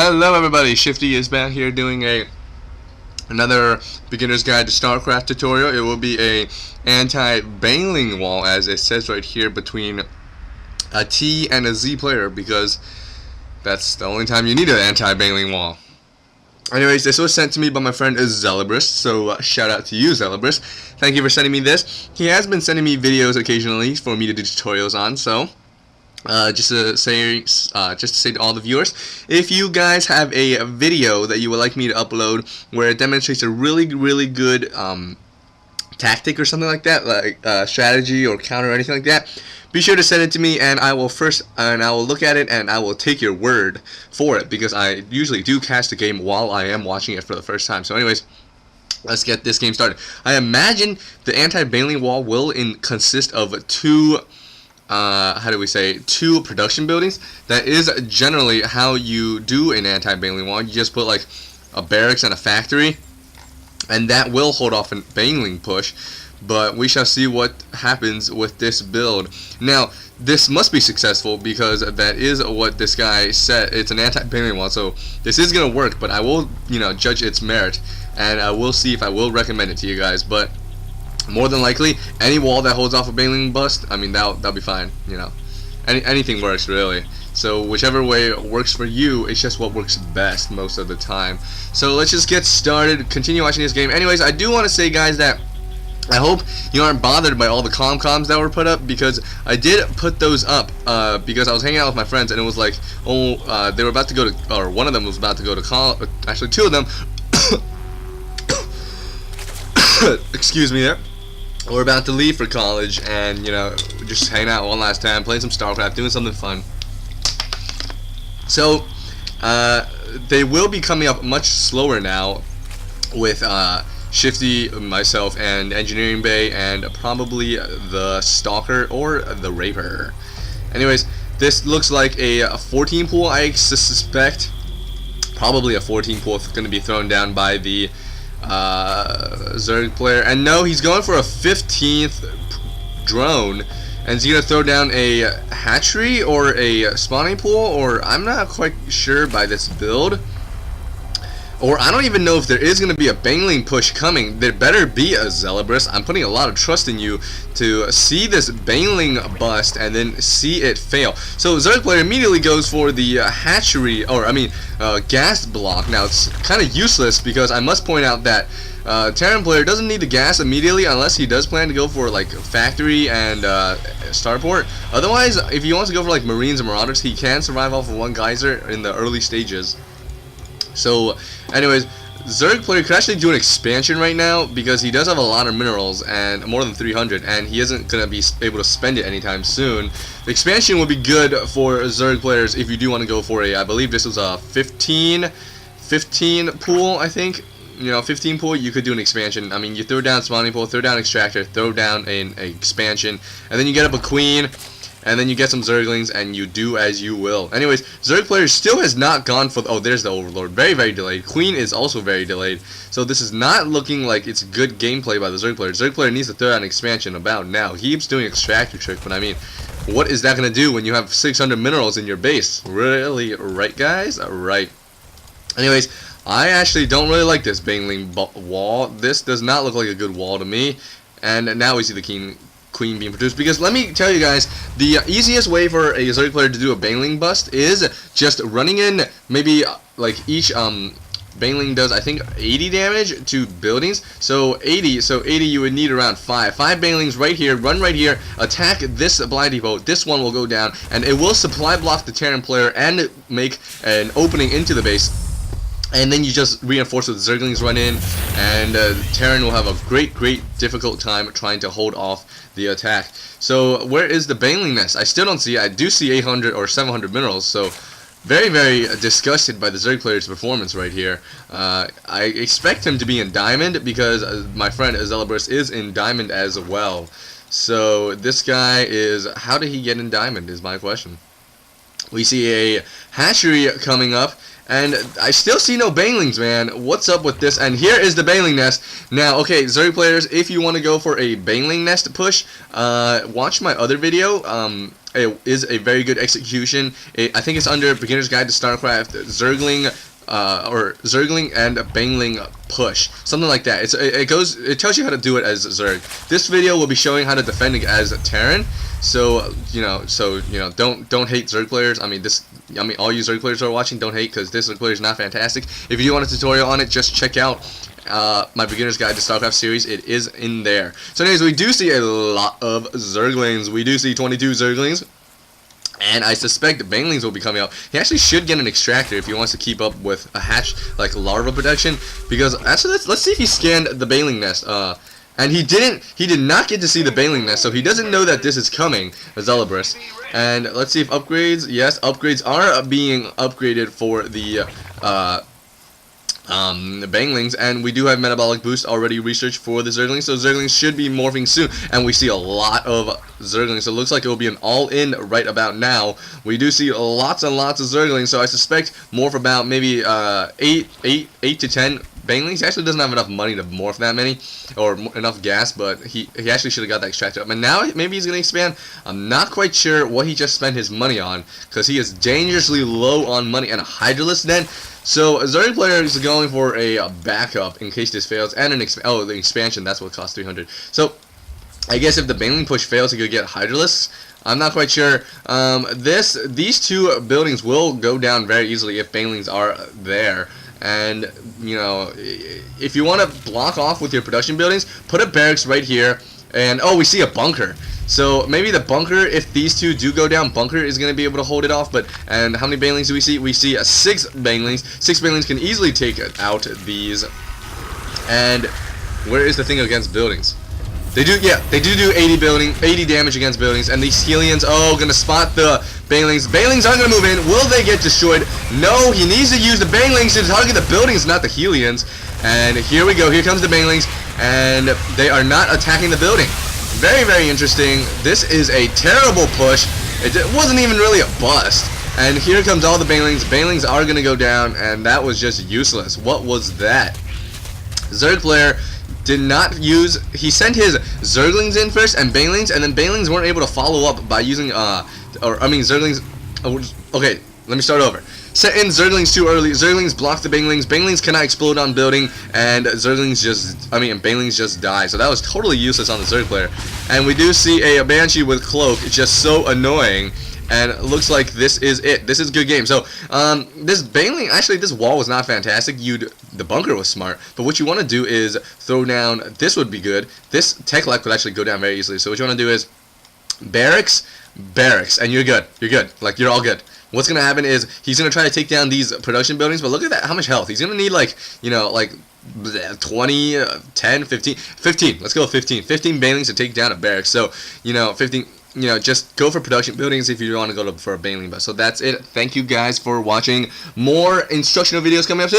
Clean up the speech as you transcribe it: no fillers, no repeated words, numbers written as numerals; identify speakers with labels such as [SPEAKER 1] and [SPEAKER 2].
[SPEAKER 1] Hello everybody, Shifty is back here doing another beginner's guide to Starcraft tutorial. It will be a anti-Baneling wall, as it says right here, between a T and a Z player, because that's the only time you need an anti-Baneling wall. Anyways, this was sent to me by my friend Zelibris, so shout out to you, Zelibris. Thank you for sending me this. He has been sending me videos occasionally for me to do tutorials on, so just to say to all the viewers, if you guys have a video that you would like me to upload where it demonstrates a really good tactic or something like that, like strategy or counter or anything like that, be sure to send it to me, and I will look at it and I will take your word for it, because I usually do cast a game while I am watching it for the first time. So anyways, let's get this game started. I imagine the anti-Baneling wall will consist of two production buildings. That is generally how you do an anti-Baneling wall. You just put like a barracks and a factory, and that will hold off a Baneling push. But we shall see what happens with this build. Now, this must be successful, because that is what this guy said. It's an anti-Baneling wall, so this is gonna work. But I will, judge its merit, and I will see if I will recommend it to you guys. But more than likely, any wall that holds off a Baneling bust, I mean, that'll be fine. Anything works, really. So whichever way works for you, it's just what works best most of the time. So let's just get started. Continue watching this game. Anyways, I do want to say, guys, that I hope you aren't bothered by all the comms that were put up, because I did put those up because I was hanging out with my friends, and it was like, they were about to go to, or one of them was about to go to college. Actually, two of them. Excuse me there. We're about to leave for college, and just hanging out one last time, playing some Starcraft, doing something fun. So they will be coming up much slower now with Shifty, myself, and Engineering Bay, and probably the Stalker or the Raper. Anyways, this looks like a 14 pool, I suspect. Probably a 14 pool going to be thrown down by the Zerg player. And no, he's going for a 15th drone, and he's going to throw down a hatchery or a spawning pool, or I'm not quite sure by this build. Or I don't even know if there is going to be a Baneling push coming. There better be a Zelibris. I'm putting a lot of trust in you to see this Baneling bust and then see it fail. So Zerg player immediately goes for the hatchery, or gas block. Now it's kind of useless, because I must point out that Terran player doesn't need the gas immediately unless he does plan to go for like factory and starport. Otherwise, if he wants to go for like Marines and Marauders, he can survive off of one geyser in the early stages. So anyways, Zerg player could actually do an expansion right now, because he does have a lot of minerals, and more than 300, and he isn't going to be able to spend it anytime soon. The expansion would be good for Zerg players if you do want to go for I believe this was a 15 pool, I think. 15 pool, you could do an expansion. I mean, you throw down spawning pool, throw down extractor, throw down an expansion, and then you get up a queen, and then you get some Zerglings, and you do as you will. Anyways, Zerg player still has not gone for oh, there's the Overlord. Very delayed. Queen is also very delayed. So this is not looking like it's good gameplay by the Zerg player. Zerg player needs to throw out an expansion about now. He keeps doing extractor trick, but I mean, what is that going to do when you have 600 minerals in your base? Really, right, guys? Right. Anyways, I actually don't really like this Baneling wall. This does not look like a good wall to me. And now we see the queen being produced, because let me tell you guys, the easiest way for a Zerg player to do a Baneling bust is just running in, maybe like each Baneling does, I think, 80 damage to buildings. So 80 you would need around 5 Banelings right here, run right here, attack this blind depot. This one will go down, and it will supply block the Terran player and make an opening into the base. And then you just reinforce with Zerglings run in, and Terran will have a great difficult time trying to hold off the attack. So where is the Baneling nest? I still don't see it. I do see 800 or 700 minerals, so very disgusted by the Zerg player's performance right here. I expect him to be in Diamond, because my friend Zelibris is in Diamond as well. So this guy is, how did he get in Diamond is my question. We see a hatchery coming up, and I still see no Banelings, man. What's up with this? And here is the Baneling nest. Now, okay, Zerg players, if you want to go for a Baneling nest push, watch my other video. it is a very good execution. I think it's under Beginner's Guide to Starcraft, Zergling, or Zergling and Baneling push, something like that. It tells you how to do it as Zerg. This video will be showing how to defend as Terran. So don't hate Zerg players. I mean all you Zerg players who are watching, don't hate, because this Zerg player is not fantastic. If you do want a tutorial on it, just check out my Beginner's Guide to Starcraft series. It is in there. So anyways, we do see a lot of Zerglings. We do see 22 Zerglings. And I suspect Banelings will be coming out. He actually should get an extractor if he wants to keep up with a hatch, like larva production. Because actually, let's see if he scanned the Baneling nest. And he did not get to see the Baneling nest, so he doesn't know that this is coming, Zelibris. And let's see if upgrades. Yes, upgrades are being upgraded for the Banelings, and we do have metabolic boost already researched for the Zerglings, so Zerglings should be morphing soon, and we see a lot of Zerglings, so it looks like it will be an all-in right about now. We do see lots and lots of Zerglings, so I suspect morph about maybe 8 to 10 Banelings. He actually doesn't have enough money to morph that many, or enough gas, but he actually should have got that extractor up. And now maybe he's going to expand. I'm not quite sure what he just spent his money on, because he is dangerously low on money, and a Hydralisk then. So a Zerg player is going for a backup in case this fails, and an the expansion, that's what costs 300. So I guess if the Baneling push fails, he could get Hydralisks. I'm not quite sure. These two buildings will go down very easily if Banelings are there. And if you want to block off with your production buildings, put a barracks right here. And oh, we see a bunker. So maybe the bunker, if these two do go down, bunker is going to be able to hold it off. And how many Banelings do we see? We see 6 Banelings. 6 Banelings can easily take out these. And where is the thing against buildings? They do 80 damage against buildings, and these Helions, gonna spot the Banelings. Banelings aren't gonna move in. Will they get destroyed? No, he needs to use the Banelings to target the buildings, not the Helions. And here we go. Here comes the Banelings, and they are not attacking the building. Very, very interesting. This is a terrible push. It wasn't even really a bust. And here comes all the Banelings. Banelings are gonna go down, and that was just useless. What was that? Zerg player did not use. He sent his Zerglings in first and Banelings, and then Banelings weren't able to follow up by using Zerglings. Okay, let me start over. Set in Zerglings too early. Zerglings block the Banelings. Banelings cannot explode on building, and Banelings just die. So that was totally useless on the Zerg player. And we do see a Banshee with cloak. It's just so annoying. And it looks like this is it. This is a good game. So, this Baneling, actually, this wall was not fantastic. The bunker was smart. But what you want to do is throw down, this would be good. This tech lab could actually go down very easily. So what you want to do is barracks, and you're good. You're good. Like, you're all good. What's going to happen is he's going to try to take down these production buildings. But look at that, how much health. He's going to need, like 20, 10, 15. Let's go with 15. 15 Banelings to take down a barracks. So, 15... just go for production buildings if you want to go for a Baneling bus. So that's it. Thank you guys for watching. More instructional videos coming up soon.